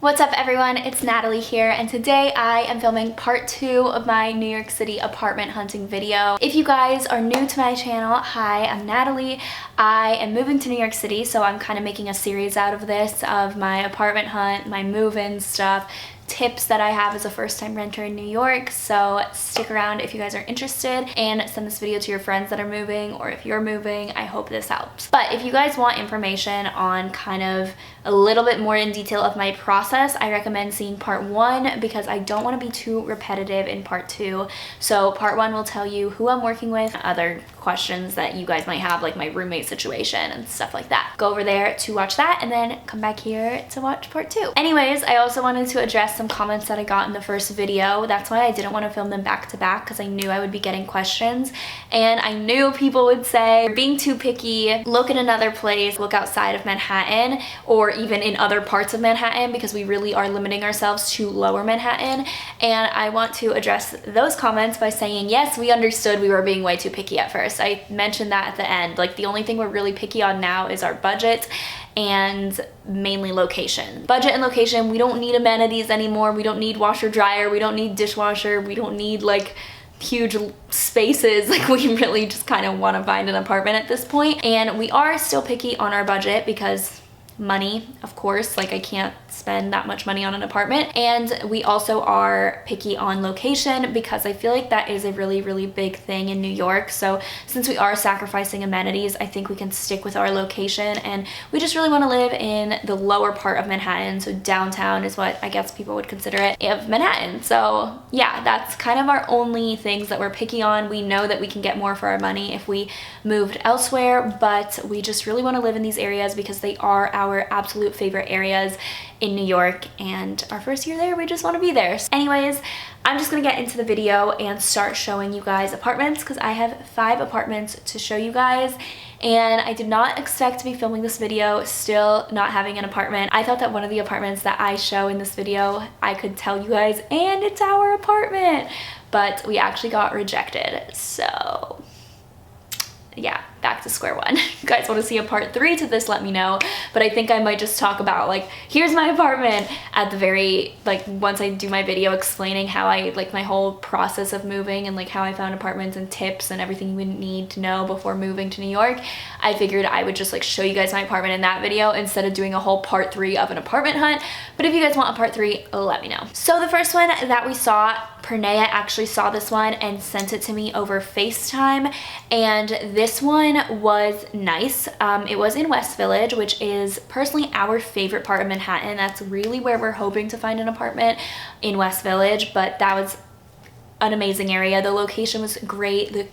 What's up everyone, it's Natalie here, and today I am filming part 2 of my New York City apartment hunting video. If you guys are new to my channel, hi, I'm Natalie. I am moving to New York City, so I'm kind of making a series out of this, of my apartment hunt, my move-in stuff, tips that I have as a first-time renter in New York. So stick around if you guys are interested, and send this video to your friends that are moving, or if you're moving, I hope this helps. But if you guys want information on kind of a little bit more in detail of my process, I recommend seeing part 1 because I don't want to be too repetitive in part 2. So part 1 will tell you who I'm working with, other questions that you guys might have, like my roommate situation and stuff like that. Go over there to watch that and then come back here to watch part 2. Anyways, I also wanted to address some comments that I got in the first video. That's why I didn't want to film them back to back, because I knew I would be getting questions, and I knew people would say, "You're being too picky, look in another place, look outside of Manhattan, or even in other parts of Manhattan," because we really are limiting ourselves to lower Manhattan. And I want to address those comments by saying, yes, we understood we were being way too picky at first. I mentioned that at the end. Like, the only thing we're really picky on now is our budget and mainly location. Budget and location. We don't need amenities anymore. We don't need washer dryer. We don't need dishwasher. We don't need like huge spaces. Like, we really just kind of want to find an apartment at this point. And we are still picky on our budget because money, of course, like I can't spend that much money on an apartment. And we also are picky on location because I feel like that is a really big thing in New York. So since we are sacrificing amenities, I think we can stick with our location, and we just really want to live in the lower part of Manhattan. So downtown is what I guess people would consider it, of Manhattan. So yeah, that's kind of our only things that we're picky on. We know that we can get more for our money if we moved elsewhere, but we just really want to live in these areas because they are our absolute favorite areas in New York, and our first year there, we just want to be there. So anyways, I'm just gonna get into the video and start showing you guys apartments, because I have 5 apartments to show you guys, and I did not expect to be filming this video still not having an apartment. I thought that one of the apartments that I show in this video, I could tell you guys, and it's our apartment, but we actually got rejected. So yeah, back to square one. If you guys want to see a part 3 to this, let me know. But I think I might just talk about, like, here's my apartment at the very, like, once I do my video explaining how I, like, my whole process of moving and, like, how I found apartments and tips and everything you would need to know before moving to New York. I figured I would just, like, show you guys my apartment in that video instead of doing a whole part 3 of an apartment hunt. But if you guys want a part 3, let me know. So the first one that we saw, Pernaya actually saw this one and sent it to me over FaceTime, and this one was nice. It was in West Village, which is personally our favorite part of Manhattan. That's really where we're hoping to find an apartment, in West Village, but that was an amazing area. The location was great. The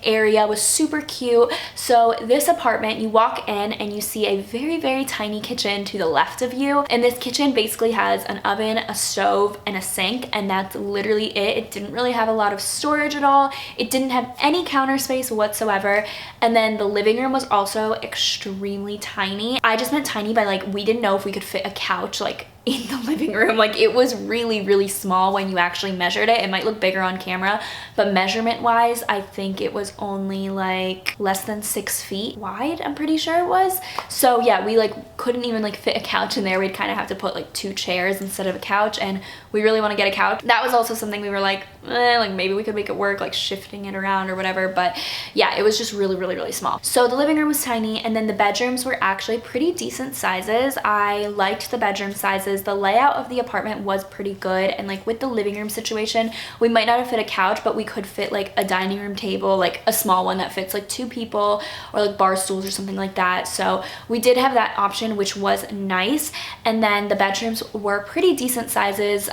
area was super cute. So this apartment, you walk in and you see a very tiny kitchen to the left of you, and this kitchen basically has an oven, a stove, and a sink, and that's literally it. It didn't really have a lot of storage at all. It didn't have any counter space whatsoever. And then the living room was also extremely tiny. I just meant tiny by, like, we didn't know if we could fit a couch, like, in the living room. Like, it was really small when you actually measured it. It might look bigger on camera, but measurement wise, I think it was only like less than 6 feet wide, I'm pretty sure it was. So yeah, we like couldn't even like fit a couch in there. We'd kind of have to put like 2 chairs instead of a couch, and we really want to get a couch. That was also something we were like maybe we could make it work, like shifting it around or whatever. But yeah, it was just really small. So the living room was tiny, and then the bedrooms were actually pretty decent sizes. I liked the bedroom sizes. The layout of the apartment was pretty good, and like with the living room situation, we might not have fit a couch, but we could fit like a dining room table, like a small one that fits like 2 people, or like bar stools or something like that. So we did have that option, which was nice. And then the bedrooms were pretty decent sizes.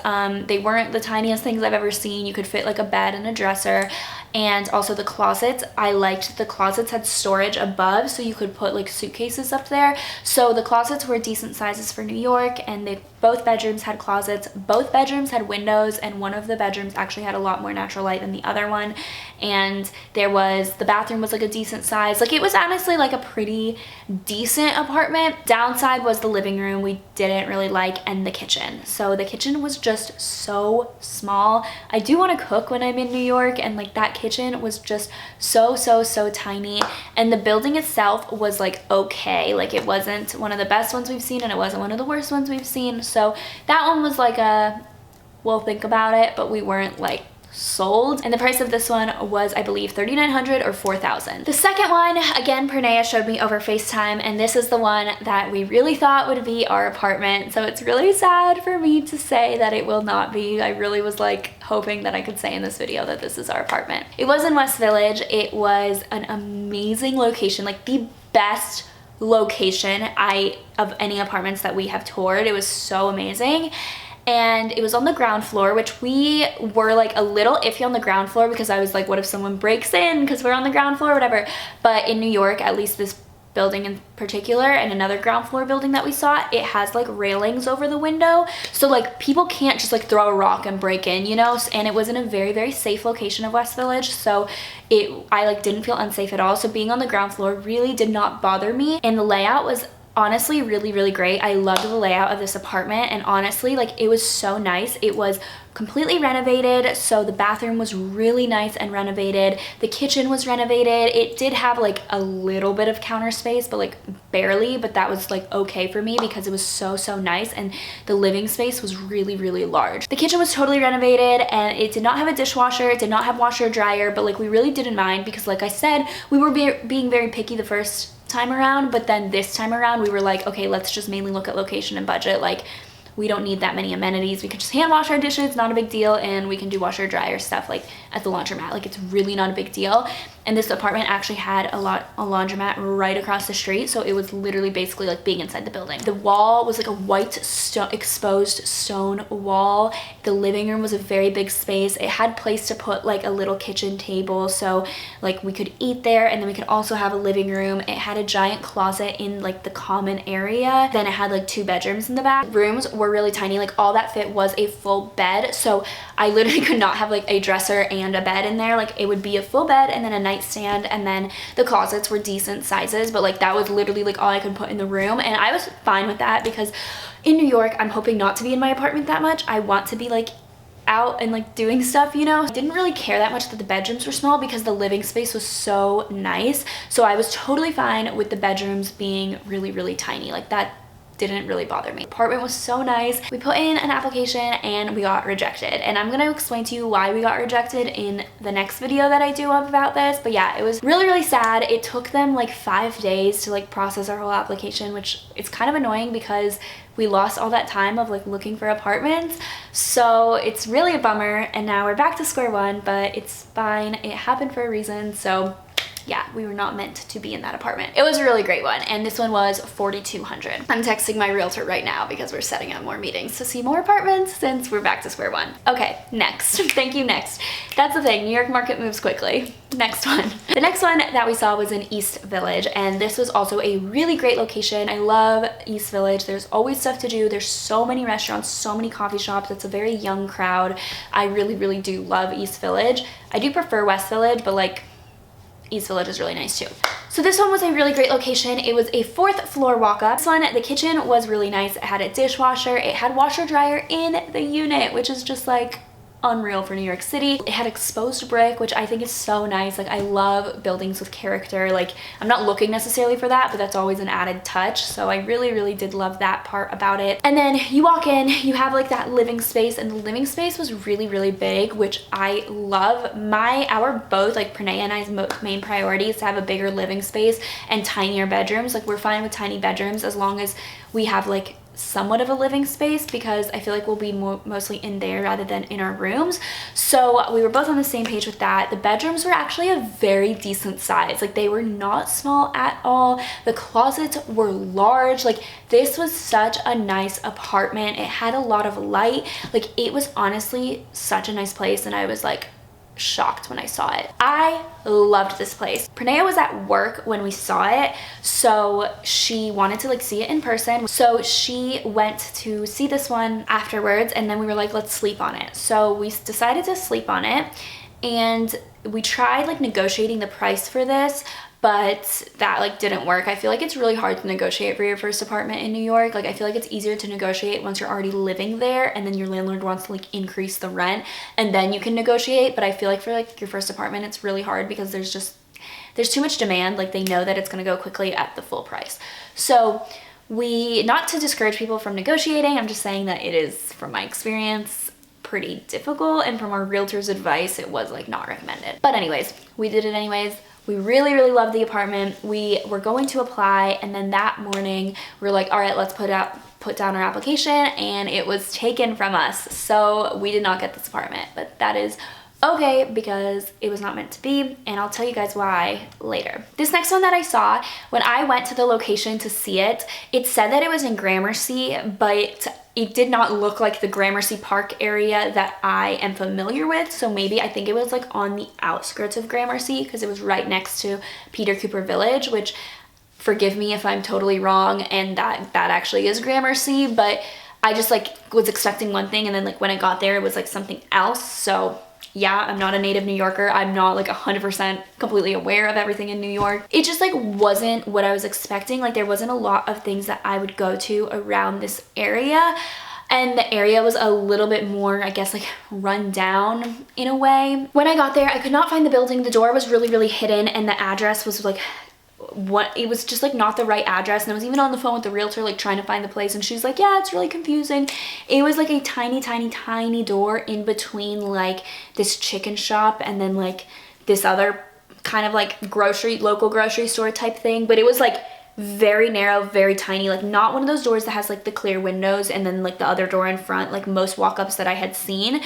They weren't the tiniest things I've ever seen. You could fit like a bed and a dresser. And also the closets, I liked the closets had storage above, so you could put like suitcases up there. So the closets were decent sizes for New York, and both bedrooms had closets. Both bedrooms had windows, and one of the bedrooms actually had a lot more natural light than the other one. And the bathroom was like a decent size. Like, it was honestly like a pretty decent apartment. Downside was the living room we didn't really like, and the kitchen. So the kitchen was just so small. I do want to cook when I'm in New York, and like that kitchen was just so tiny. And the building itself was like okay. Like, it wasn't one of the best ones we've seen, and it wasn't one of the worst ones we've seen. So that one was like a, we'll think about it, but we weren't like sold. And the price of this one was, I believe, $3,900 or $4,000. The second one, again, Pranea showed me over FaceTime, and this is the one that we really thought would be our apartment. So it's really sad for me to say that it will not be. I really was like hoping that I could say in this video that this is our apartment. It was in West Village. It was an amazing location, like the best location of any apartments that we have toured. It was so amazing. And it was on the ground floor, which we were like a little iffy on the ground floor because I was like, what if someone breaks in because we're on the ground floor, whatever. But in New York, at least this building in particular and another ground floor building that we saw, it has like railings over the window. So like people can't just like throw a rock and break in, you know? And it was in a very, very safe location of West Village. So I like didn't feel unsafe at all. So being on the ground floor really did not bother me. And the layout was honestly really, really great. I loved the layout of this apartment, and honestly, like, it was so nice. It was completely renovated, so the bathroom was really nice and renovated. The kitchen was renovated. It did have like a little bit of counter space, but like barely, but that was like okay for me because it was so nice, and the living space was really, really large. The kitchen was totally renovated, and it did not have a dishwasher. It did not have washer or dryer, but like we really didn't mind because, like I said, we were being very picky the first time around, but then this time around we were like, okay, let's just mainly look at location and budget. Like, we don't need that many amenities. We can just hand wash our dishes, not a big deal, and we can do washer dryer stuff like at the laundromat. Like, it's really not a big deal. And this apartment actually had a laundromat right across the street, so it was literally basically like being inside the building. The wall was like a white exposed stone wall. The living room was a very big space. It had place to put like a little kitchen table, so like we could eat there, and then we could also have a living room. It had a giant closet in like the common area. Then it had like 2 bedrooms in the back. Rooms were really tiny. Like, all that fit was a full bed, so I literally could not have like a dresser and a bed in there. Like, it would be a full bed and then a nightstand, and then the closets were decent sizes, but like that was literally like all I could put in the room, and I was fine with that because in New York I'm hoping not to be in my apartment that much. I want to be like out and like doing stuff, you know? I didn't really care that much that the bedrooms were small because the living space was so nice, so I was totally fine with the bedrooms being really, really tiny. Like, that didn't really bother me. The apartment was so nice. We put in an application and we got rejected, and I'm gonna explain to you why we got rejected in the next video that I do about this. But yeah, it was really, really sad. It took them like 5 days to like process our whole application, which is kind of annoying because we lost all that time of like looking for apartments. So it's really a bummer, and now we're back to square one, but it's fine. It happened for a reason. So yeah, we were not meant to be in that apartment. It was a really great one, and this one was $4,200. I'm texting my realtor right now because we're setting up more meetings to see more apartments since we're back to square one. Okay, next. Thank you, next. That's the thing, New York market moves quickly. Next one. The next one that we saw was in East Village, and this was also a really great location. I love East Village. There's always stuff to do. There's so many restaurants, so many coffee shops. It's a very young crowd. I really, really do love East Village. I do prefer West Village, but like, East Village is really nice too. So this one was a really great location. It was a 4th floor walk-up. This one, the kitchen was really nice. It had a dishwasher. It had washer dryer in the unit, which is just like unreal for New York City. It had exposed brick, which I think is so nice. Like, I love buildings with character. Like, I'm not looking necessarily for that, but that's always an added touch. So I really, really did love that part about it. And then you walk in, you have like that living space, and the living space was really, really big, which I love. Our both, like Pranea and I's main priority is to have a bigger living space and tinier bedrooms. Like, we're fine with tiny bedrooms as long as we have like somewhat of a living space, because I feel like we'll be mostly in there rather than in our rooms. So we were both on the same page with that. The bedrooms were actually a very decent size. Like, they were not small at all. The closets were large. Like, this was such a nice apartment. It had a lot of light. Like, it was honestly such a nice place, and I was like shocked when I saw it. I loved this place. Pranea was at work when we saw it, so she wanted to like see it in person. So she went to see this one afterwards, and then we were like, let's sleep on it. So we decided to sleep on it, and we tried like negotiating the price for this, but that like didn't work. I feel like it's really hard to negotiate for your first apartment in New York. Like, I feel like it's easier to negotiate once you're already living there and then your landlord wants to like increase the rent, and then you can negotiate. But I feel like for like your first apartment, it's really hard because there's too much demand. Like, they know that it's gonna go quickly at the full price. So not to discourage people from negotiating, I'm just saying that it is, from my experience, pretty difficult, and from our realtor's advice, it was like not recommended. But anyways, we did it anyways. We really, really loved the apartment. We were going to apply, and then that morning we were like, all right, let's put down our application, and it was taken from us. So we did not get this apartment, but that is okay because it was not meant to be, and I'll tell you guys why later. This next one that I saw, when I went to the location to see it, it said that it was in Gramercy, but it did not look like the Gramercy Park area that I am familiar with. So maybe, I think it was like on the outskirts of Gramercy because it was right next to Peter Cooper Village, which, forgive me if I'm totally wrong and that actually is Gramercy, but I just like was expecting one thing, and then like when I got there it was like something else. So yeah, I'm not a native New Yorker. I'm not like 100% completely aware of everything in New York. It just like wasn't what I was expecting. Like there wasn't a lot of things that I would go to around this area. And the area was a little bit more, I guess, like run down in a way. When I got there, I could not find the building. The door was really, really hidden, and the address was like, it was just like not the right address. And I was even on the phone with the realtor like trying to find the place, and she's like, yeah, it's really confusing. It was like a tiny, tiny, tiny door in between like this chicken shop and then like this other kind of like local grocery store type thing. But it was like very narrow, very tiny, like not one of those doors that has like the clear windows and then like the other door in front, like most walk-ups that I had seen.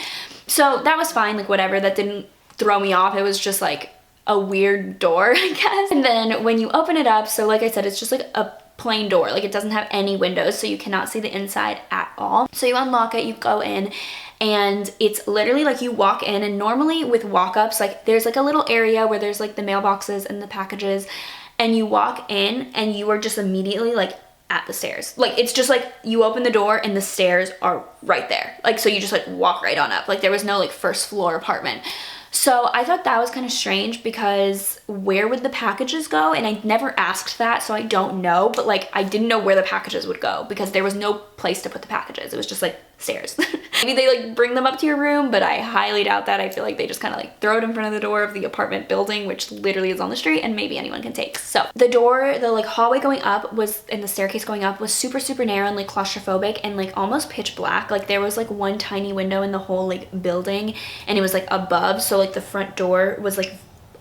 So that was fine, like whatever, that didn't throw me off. It was just like a weird door, I guess. And then when you open it up, so like I said, it's just like a plain door, like it doesn't have any windows, so you cannot see the inside at all. So you unlock it, you go in, and it's literally like you walk in, and normally with walk-ups, like there's like a little area where there's like the mailboxes and the packages, and you walk in and you are just immediately like at the stairs. Like it's just like you open the door and the stairs are right there. Like so you just like walk right on up. Like there was no like first floor apartment. So I thought that was kind of strange because where would the packages go? And I never asked that, so I don't know, but like I didn't know where the packages would go because there was no place to put the packages. It was just like stairs. Maybe they like bring them up to your room, but I highly doubt that. I feel like they just kind of like throw it in front of the door of the apartment building, which literally is on the street and maybe anyone can take. So the door, the like hallway going up was, and the staircase going up was super, super narrow and like claustrophobic and like almost pitch black. Like there was like one tiny window in the whole like building, and it was like above. So like the front door was like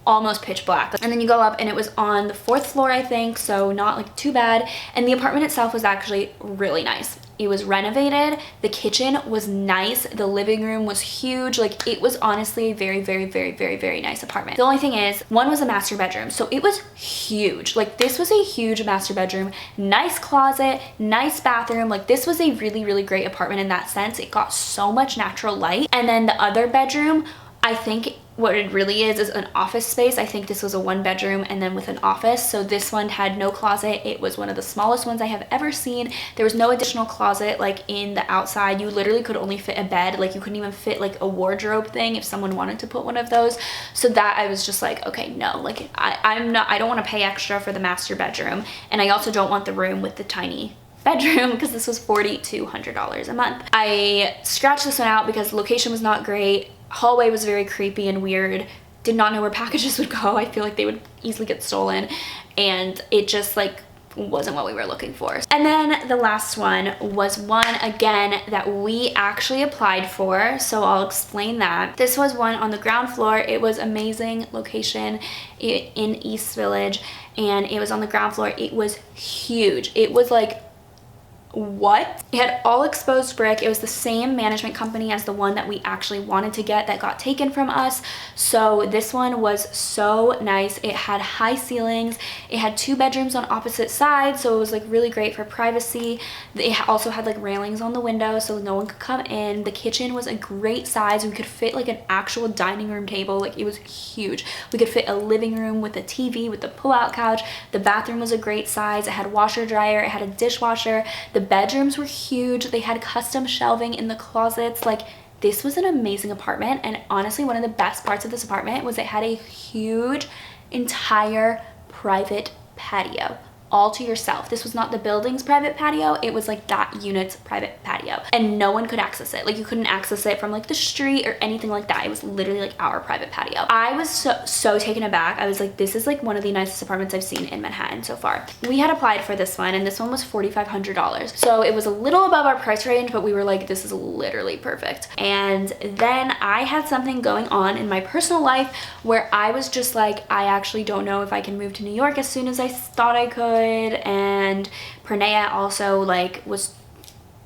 almost pitch black. And then you go up and it was on the 4th floor, I think, so not like too bad. And the apartment itself was actually really nice. It was renovated, the kitchen was nice, the living room was huge. Like it was honestly a very, very, very, very, very nice apartment. The only thing is, one was a master bedroom, so it was huge. Like this was a huge master bedroom, nice closet, nice bathroom. Like this was a really, really great apartment in that sense. It got so much natural light. And then the other bedroom, I think what it really is an office space. I think this was a 1-bedroom and then with an office. So this one had no closet. It was one of the smallest ones I have ever seen. There was no additional closet like in the outside. You literally could only fit a bed. Like you couldn't even fit like a wardrobe thing if someone wanted to put one of those. So that I was just like, okay, no, like I don't want to pay extra for the master bedroom. And I also don't want the room with the tiny bedroom because this was $40 to $100 a month. I scratched this one out because the location was not great. Hallway was very creepy and weird. Did not know where packages would go. I feel like they would easily get stolen, and it just like wasn't what we were looking for. And then the last one was one again that we actually applied for, so I'll explain that. This was one on the ground floor. It was amazing location in East Village, and it was on the ground floor. It was huge. It was like, what? It had all exposed brick. It was the same management company as the one that we actually wanted to get that got taken from us. So this one was so nice. It had high ceilings. It had 2 bedrooms on opposite sides, so it was like really great for privacy. It also had like railings on the window so no one could come in. The kitchen was a great size. We could fit like an actual dining room table. Like it was huge. We could fit a living room with a TV with a pull-out couch. The bathroom was a great size. It had washer dryer. It had a dishwasher. The bedrooms were huge. They had custom shelving in the closets. Like this was an amazing apartment, and honestly one of the best parts of this apartment was it had a huge entire private patio. all to yourself. This was not the building's private patio, it was like that unit's private patio, and no one could access it. Like you couldn't access it from like the street or anything like that. It was literally like our private patio. I was so taken aback. I was like, this is like one of the nicest apartments I've seen in Manhattan so far. We had applied for this one, and this one was $4,500. So it was a little above our price range, but we were like, this is literally perfect. And then I had something going on in my personal life where I was just like, I actually don't know if I can move to New York as soon as I thought I could. And Pranaya also like was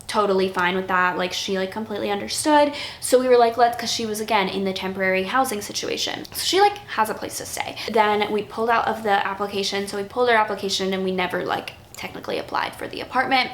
totally fine with that. Like she like completely understood. So we were like, let's, because she was again in the temporary housing situation, so she like has a place to stay. Then we pulled out of the application. So we pulled our application and we never like technically applied for the apartment.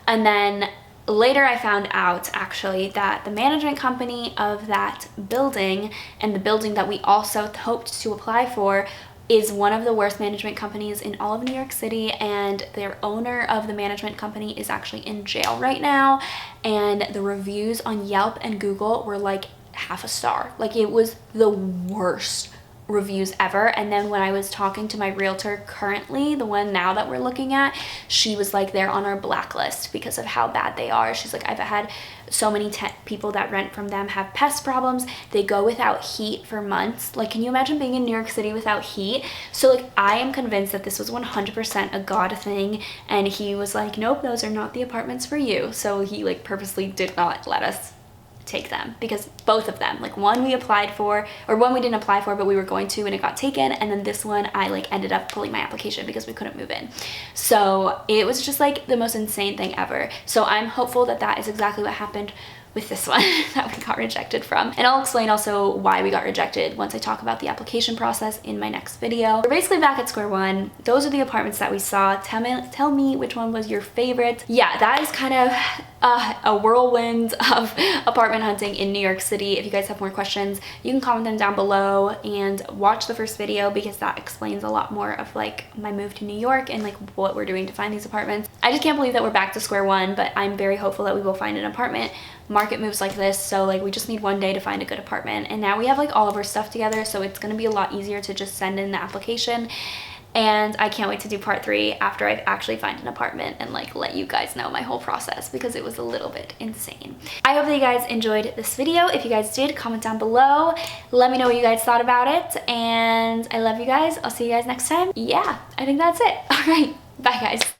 And then later I found out actually that the management company of that building and the building that we also hoped to apply for is one of the worst management companies in all of New York City, and their owner of the management company is actually in jail right now, and the reviews on Yelp and Google were like half a star. Like it was the worst reviews ever. And then when I was talking to my realtor currently, the one now that we're looking at, she was like, they're on our blacklist because of how bad they are. She's like, I've had so many people that rent from them have pest problems. They go without heat for months. Like, can you imagine being in New York City without heat? So like, I am convinced that this was 100% a God thing. And he was like, nope, those are not the apartments for you. So he like purposely did not let us take them, because both of them, like one we applied for, or one we didn't apply for but we were going to and it got taken, and then this one I like ended up pulling my application because we couldn't move in. So it was just like the most insane thing ever. So I'm hopeful that that is exactly what happened with this one that we got rejected from. And I'll explain also why we got rejected once I talk about the application process in my next video. We're basically back at square one. Those are the apartments that we saw. Tell me which one was your favorite. Yeah, that is kind of a whirlwind of apartment hunting in New York City. If you guys have more questions, you can comment them down below and watch the first video, because that explains a lot more of like my move to New York and like what we're doing to find these apartments. I just can't believe that we're back to square one, but I'm very hopeful that we will find an apartment. Market moves like this, so like we just need one day to find a good apartment, and now we have like all of our stuff together, so it's going to be a lot easier to just send in the application. And I can't wait to do part 3 after I actually find an apartment and like let you guys know my whole process, because it was a little bit insane. I hope that you guys enjoyed this video. If you guys did, comment down below, let me know what you guys thought about it, and I love you guys. I'll see you guys next time. Yeah, I think that's it. All right, bye guys.